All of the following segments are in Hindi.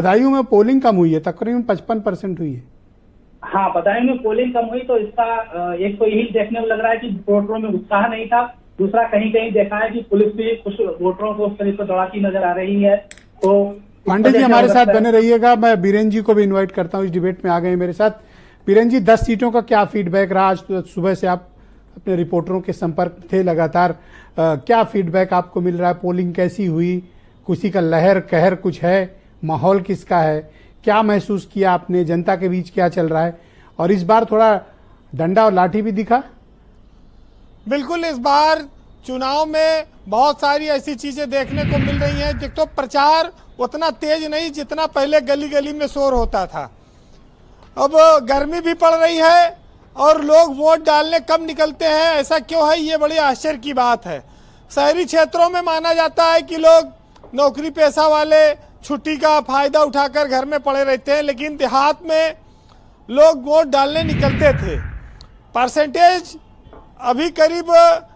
बदायूं में पोलिंग कम हुई है, तकरीबन 55% हुई है। हाँ, बदायूं में पोलिंग कम हुई तो इसका एक तो यही देखने में लग रहा है कि वोटरों में उत्साह नहीं था। दूसरा, कहीं कहीं देखा है कि पुलिस भी कुछ वोटरों को उस तरीके से दौड़ाती नजर आ रही है। तो पांडे जी हमारे साथ बने रहिएगा। मैं बीरेन जी को भी इनवाइट करता हूँ, इस डिबेट में आ गए मेरे साथ। बीरेन जी, 10 सीटों का क्या फीडबैक रहा? आज तो सुबह से आप अपने रिपोर्टरों के संपर्क थे लगातार, क्या फीडबैक आपको मिल रहा है? पोलिंग कैसी हुई? किसी का लहर कहर कुछ है? माहौल किसका है? क्या महसूस किया आपने? जनता के बीच क्या चल रहा है? और इस बार थोड़ा डंडा और लाठी भी दिखा? बिल्कुल, इस बार चुनाव में बहुत सारी ऐसी चीजें देखने को मिल रही हैं। एक तो प्रचार उतना तेज नहीं जितना पहले गली गली में शोर होता था। अब गर्मी भी पड़ रही है और लोग वोट डालने कम निकलते हैं। ऐसा क्यों है, ये बड़ी आश्चर्य की बात है। शहरी क्षेत्रों में माना जाता है कि लोग नौकरी पेशा वाले छुट्टी का फायदा उठाकर घर में पड़े रहते हैं, लेकिन देहात में लोग वोट डालने निकलते थे। परसेंटेज अभी करीब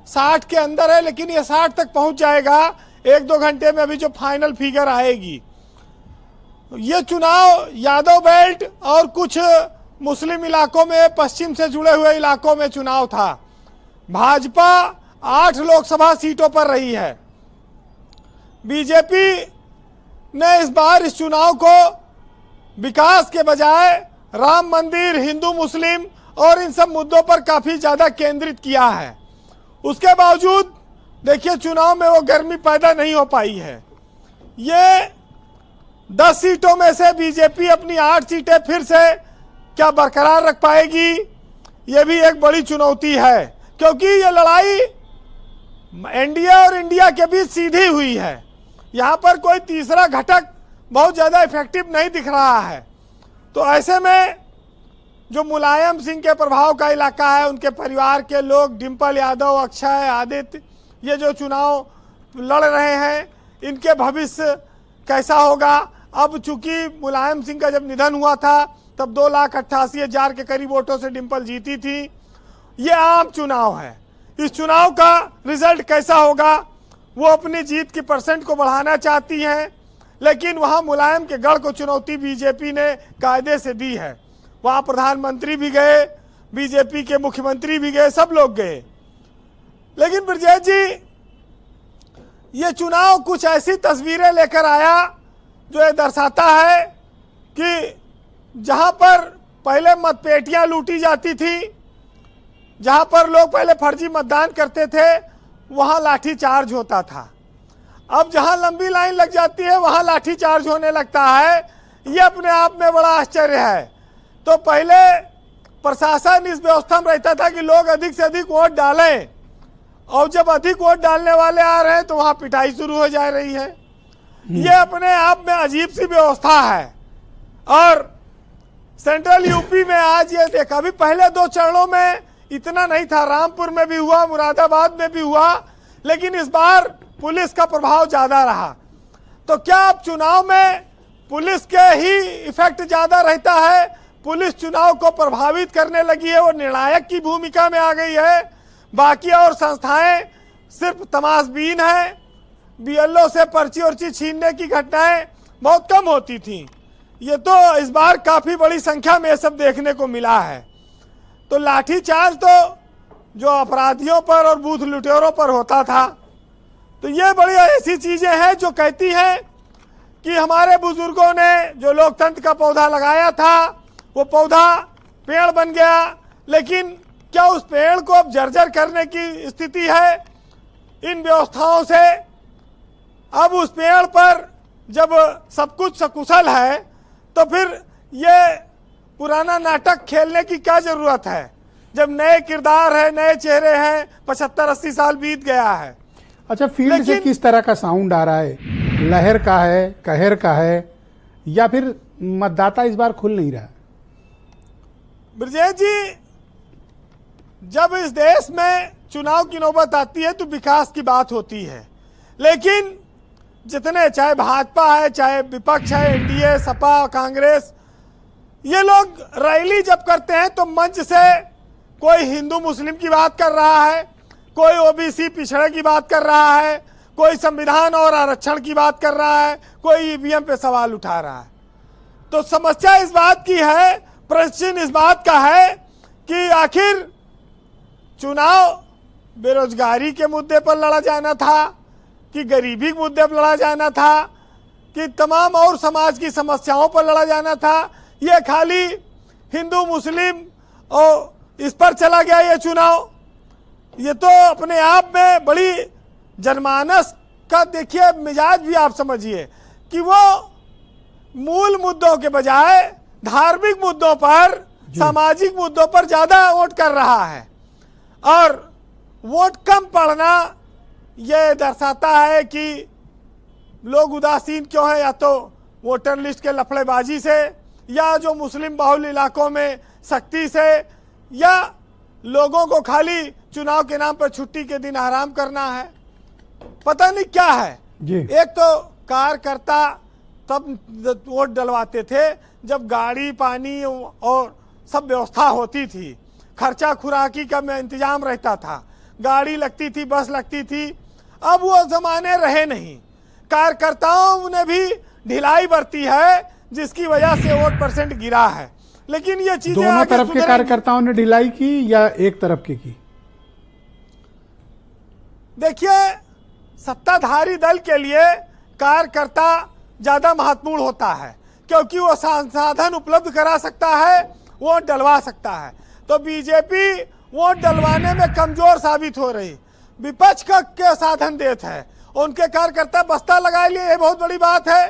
60 के अंदर है, लेकिन ये 60 तक पहुंच जाएगा 1-2 घंटे में, अभी जो फाइनल फिगर आएगी। ये चुनाव यादव बेल्ट और कुछ मुस्लिम इलाकों में, पश्चिम से जुड़े हुए इलाकों में चुनाव था। भाजपा 8 लोकसभा सीटों पर रही है। बीजेपी ने इस बार इस चुनाव को विकास के बजाय राम मंदिर, हिंदू मुस्लिम और इन सब मुद्दों पर काफी ज्यादा केंद्रित किया है। उसके बावजूद देखिए चुनाव में वो गर्मी पैदा नहीं हो पाई है। ये 10 सीटों में से बीजेपी अपनी 8 सीटें फिर से क्या बरकरार रख पाएगी, ये भी एक बड़ी चुनौती है, क्योंकि ये लड़ाई एनडीए और इंडिया के बीच सीधी हुई है। यहाँ पर कोई तीसरा घटक बहुत ज्यादा इफेक्टिव नहीं दिख रहा है। तो ऐसे में जो मुलायम सिंह के प्रभाव का इलाका है, उनके परिवार के लोग, डिम्पल यादव, अक्षय, आदित्य, ये जो चुनाव लड़ रहे हैं, इनके भविष्य कैसा होगा? अब चूंकि मुलायम सिंह का जब निधन हुआ था तब 2,88,000 के करीब वोटों से डिम्पल जीती थी। ये आम चुनाव है। इस चुनाव का रिजल्ट कैसा होगा? वो अपनी जीत की परसेंट को बढ़ाना चाहती हैं, लेकिन वहां मुलायम के गढ़ को चुनौती बीजेपी ने कायदे से दी है। वहां प्रधानमंत्री भी गए, बीजेपी के मुख्यमंत्री भी गए, सब लोग गए। लेकिन ब्रजेश जी, ये चुनाव कुछ ऐसी तस्वीरें लेकर आया जो ये दर्शाता है कि जहां पर पहले मतपेटियां लूटी जाती थी, जहां पर लोग पहले फर्जी मतदान करते थे, वहां लाठी चार्ज होता था। अब जहां लंबी लाइन लग जाती है वहां लाठी चार्ज होने लगता है। ये अपने आप में बड़ा आश्चर्य है। तो पहले प्रशासन इस व्यवस्था में रहता था कि लोग अधिक से अधिक वोट डालें, और जब अधिक वोट डालने वाले आ रहे हैं तो वहां पिटाई शुरू हो जा रही है। ये अपने आप में अजीब सी व्यवस्था है। और सेंट्रल यूपी में आज ये देखा, अभी पहले 2 चरणों में इतना नहीं था, रामपुर में भी हुआ, मुरादाबाद में भी हुआ, लेकिन इस बार पुलिस का प्रभाव ज्यादा रहा। तो क्या अब चुनाव में पुलिस के ही इफेक्ट ज्यादा रहता है? पुलिस चुनाव को प्रभावित करने लगी है, वो निर्णायक की भूमिका में आ गई है। बाकी और संस्थाएं सिर्फ तमाशबीन है। बीएलओ से पर्ची उर्ची छीनने की घटनाएं बहुत कम होती थी। ये तो इस बार काफी बड़ी संख्या में ये सब देखने को मिला है। तो लाठीचार्ज तो जो अपराधियों पर और बूथ लुटेरों पर होता था। तो ये बड़ी ऐसी चीजें हैं जो कहती हैं कि हमारे बुजुर्गों ने जो लोकतंत्र का पौधा लगाया था, वो पौधा पेड़ बन गया, लेकिन क्या उस पेड़ को अब जर्जर करने की स्थिति है इन व्यवस्थाओं से? अब उस पेड़ पर जब सब कुछ सकुशल है तो फिर ये पुराना नाटक खेलने की क्या जरूरत है, जब नए किरदार है, नए चेहरे हैं, 75-80 साल बीत गया है। अच्छा, फील्ड से किस तरह का साउंड आ रहा है? लहर का है, कहर का है, या फिर मतदाता इस बार खुल नहीं रहा? ब्रजेश जी, जब इस देश में चुनाव की नौबत आती है तो विकास की बात होती है, लेकिन जितने, चाहे भाजपा है, चाहे विपक्ष है, एनडीए, सपा, कांग्रेस, ये लोग रैली जब करते हैं तो मंच से कोई हिंदू मुस्लिम की बात कर रहा है, कोई ओबीसी पिछड़े की बात कर रहा है, कोई संविधान और आरक्षण की बात कर रहा है, कोई ईवीएम पे सवाल उठा रहा है। तो समस्या इस बात की है, प्रश्न इस बात का है कि आखिर चुनाव बेरोजगारी के मुद्दे पर लड़ा जाना था कि गरीबी के मुद्दे पर लड़ा जाना था कि तमाम और समाज की समस्याओं पर लड़ा जाना था। ये खाली हिंदू मुस्लिम और इस पर चला गया ये चुनाव। ये तो अपने आप में बड़ी जनमानस का देखिए मिजाज भी आप समझिए कि वो मूल मुद्दों के बजाय धार्मिक मुद्दों पर, सामाजिक मुद्दों पर ज्यादा वोट कर रहा है। और वोट कम पड़ना ये दर्शाता है कि लोग उदासीन क्यों है, या तो वोटर लिस्ट के लफड़ेबाजी से, या जो मुस्लिम बाहुल इलाकों में सख्ती से, या लोगों को खाली चुनाव के नाम पर छुट्टी के दिन आराम करना है, पता नहीं क्या है जी। एक तो कार्यकर्ता तब वोट डलवाते थे जब गाड़ी पानी और सब व्यवस्था होती थी, खर्चा खुराकी का इंतजाम रहता था, गाड़ी लगती थी, बस लगती थी। अब वो जमाने रहे नहीं, कार्यकर्ताओं ने भी ढिलाई बरती है जिसकी वजह से वोट परसेंट गिरा है। लेकिन ये चीजें दोनों तरफ के कार्यकर्ताओं ने ढिलाई की या एक तरफ की? देखिए, सत्ताधारी दल के लिए कार्यकर्ता ज्यादा महत्वपूर्ण होता है क्योंकि वो संसाधन उपलब्ध करा सकता है, वोट डलवा सकता है। तो बीजेपी वोट डलवाने में कमजोर साबित हो रही, विपक्ष का क्या साधन देता है, उनके कार्यकर्ता बस्ता लगा लिए, ये बहुत बड़ी बात है।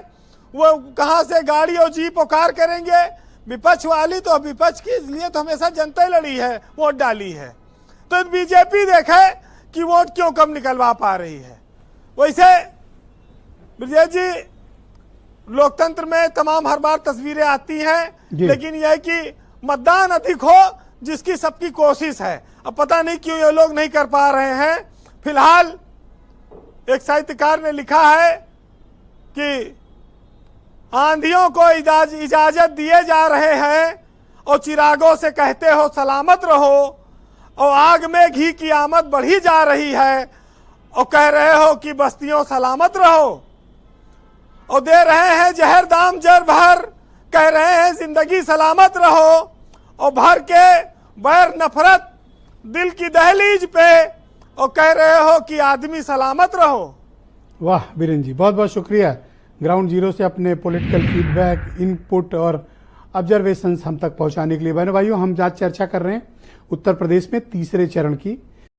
वो कहां से गाड़ी और जीप और कार करेंगे? विपक्ष वाली तो विपक्ष के लिए तो हमेशा जनता ही लड़ी है, वोट डाली है। तो बीजेपी देखे कि वोट क्यों कम निकलवा पा रही है। वैसे ब्रजेश जी, लोकतंत्र में तमाम हर बार तस्वीरें आती हैं, लेकिन यह कि मतदान अधिक हो जिसकी सबकी कोशिश है। अब पता नहीं क्यों ये लोग नहीं कर पा रहे हैं। फिलहाल एक साहित्यकार ने लिखा है कि आंधियों को इजाजत दिए जा रहे हैं और चिरागों से कहते हो सलामत रहो, और आग में घी की आमद बढ़ी जा रही है और कह रहे हो कि बस्तियों सलामत रहो, और दे रहे हैं जहर दाम जर भर, कह रहे हैं जिंदगी सलामत रहो, और भर के बैर नफरत दिल की दहलीज पे और कह रहे हो कि आदमी सलामत रहो। वाह बीरेन जी, बहुत बहुत शुक्रिया ग्राउंड जीरो से अपने पॉलिटिकल फीडबैक, इनपुट और ऑब्जर्वेशंस हम तक पहुंचाने के लिए। बहनों भाइयों, हम आज चर्चा कर रहे हैं उत्तर प्रदेश में तीसरे चरण की